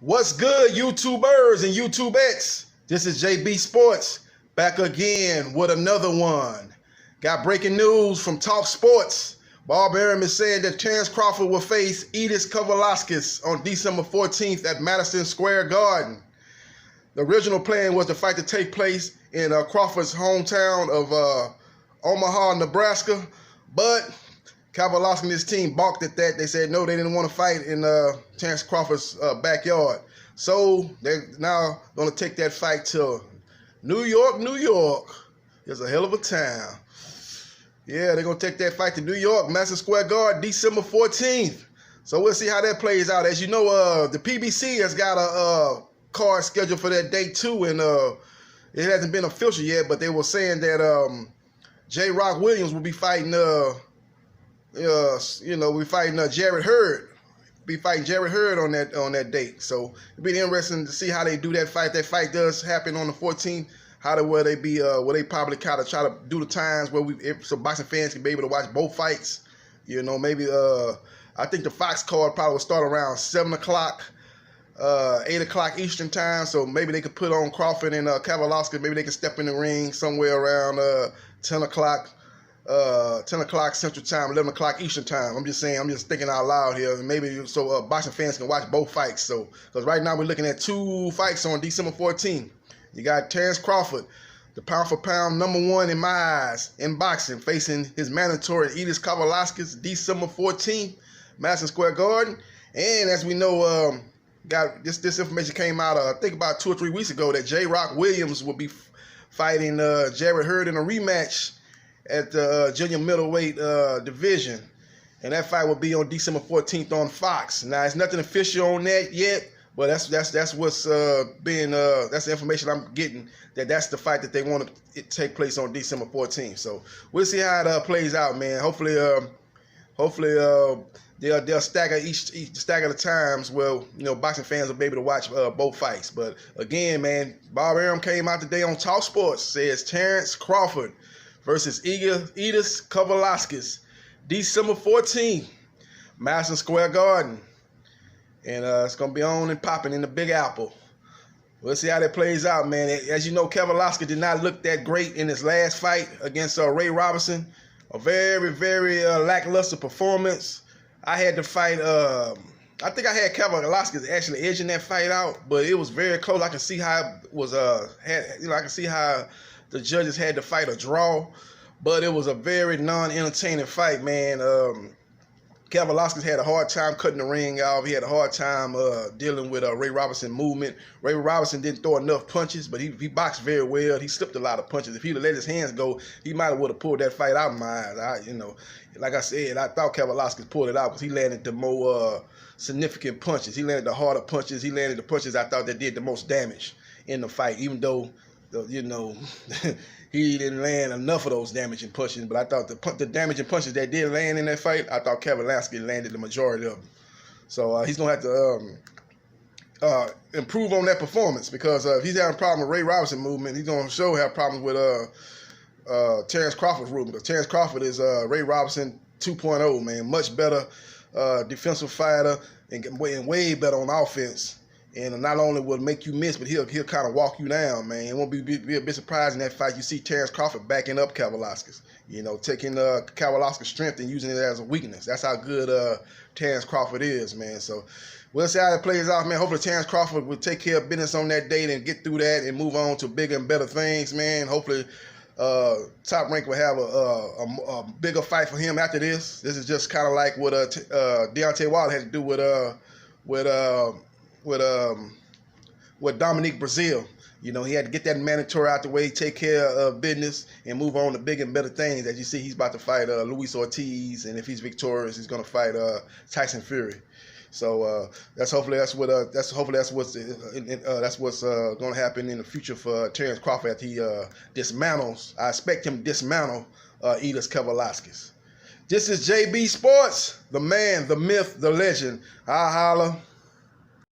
What's good, YouTubers and YouTubettes? This is JB Sports back again with another one. Got breaking news from Talk Sports. Bob Arum is saying that Terrence Crawford will face Egidijus Kavaliauskas on December 14th at Madison Square Garden. The original plan was the fight to take place in Crawford's hometown of Omaha, Nebraska, but Kavaliauskas and his team balked at that. They said no, they didn't want to fight in Terrence Crawford's backyard. So they're now going to take that fight to New York, New York. It's a hell of a town. Yeah, they're going to take that fight to New York, Madison Square Garden, December 14th. So we'll see how that plays out. As you know, the PBC has got a card scheduled for that date too, and it hasn't been official yet, but they were saying that J. Rock Williams will be fighting we fighting Jarrett Hurd. Be fighting Jarrett Hurd on that date. So it'll be interesting to see how they do that fight. That fight does happen on the 14th. Will they probably kind of try to do the times where so boxing fans can be able to watch both fights. You know, maybe I think the Fox card probably will start around 7 o'clock, 8 o'clock Eastern time. So maybe they could put on Crawford and Kavaliauskas. Maybe they could step in the ring somewhere around 10 o'clock. 10 o'clock Central Time, 11 o'clock Eastern Time. I'm just saying, I'm just thinking out loud here. Maybe so boxing fans can watch both fights. So, because right now we're looking at two fights on December 14th. You got Terrence Crawford, the pound-for-pound #1 in my eyes in boxing, facing his mandatory Egidijus Kavaliauskas, December 14th, Madison Square Garden. And as we know, got this information came out, I think about 2 or 3 weeks ago, that J. Rock Williams will be fighting Jarrett Hurd in a rematch at the junior middleweight division, and that fight will be on December 14th on Fox. Now, it's nothing official on that yet, but that's what's that's the information I'm getting, that's the fight that they want to take place on December 14th. So we'll see how it plays out, man. Hopefully they'll stagger the times where boxing fans will be able to watch both fights. But again, man, Bob Arum came out today on Talk Sports, says Terrence Crawford versus Egidijus Kavaliauskas, December 14th, Madison Square Garden. And it's going to be on and popping in the Big Apple. We'll see how that plays out, man. As you know, Kavaliauskas did not look that great in his last fight against Ray Robinson. A very, very lackluster performance. I had to fight, I think I had Kavaliauskas actually edging that fight out, but it was very close. I can see how it was, I can see how the judges had to fight a draw, but it was a very non-entertaining fight, man. Kavaliauskas had a hard time cutting the ring off. He had a hard time dealing with Ray Robinson movement. Ray Robinson didn't throw enough punches, but he boxed very well. He slipped a lot of punches. If he'd have let his hands go, he might have would have pulled that fight out of my eyes. Like I said, I thought Kavaliauskas pulled it out because he landed the more significant punches. He landed the harder punches. He landed the punches I thought that did the most damage in the fight, even though he didn't land enough of those damaging punches. But I thought the damaging punches that did land in that fight, I thought Kavaliauskas landed the majority of them. So he's going to have to improve on that performance, because if he's having a problem with Ray Robinson movement, he's going to sure have problems with Terrence Crawford's movement. Because Terrence Crawford is Ray Robinson 2.0, man. Much better defensive fighter and way better on offense. And not only will make you miss, but he'll kind of walk you down, man. It won't be a bit surprised in that fight. You see Terrence Crawford backing up Kavaliauskas, taking Kavaliauskas' strength and using it as a weakness. That's how good Terrence Crawford is, man. So we'll see how that plays out, man. Hopefully Terrence Crawford will take care of business on that date and get through that and move on to bigger and better things, man. Hopefully Top Rank will have a bigger fight for him after this. This is just kind of like what Deontay Wilder had to do with Dominique Brazil. He had to get that mandatory out the way, take care of business, and move on to bigger and better things. As you see, he's about to fight Luis Ortiz, and if he's victorious, he's going to fight Tyson Fury. So that's what's going to happen in the future for Terrence Crawford after he dismantles. I expect him to dismantle Egidijus Kavaliauskas. This is JB Sports, the man, the myth, the legend. I'll holla.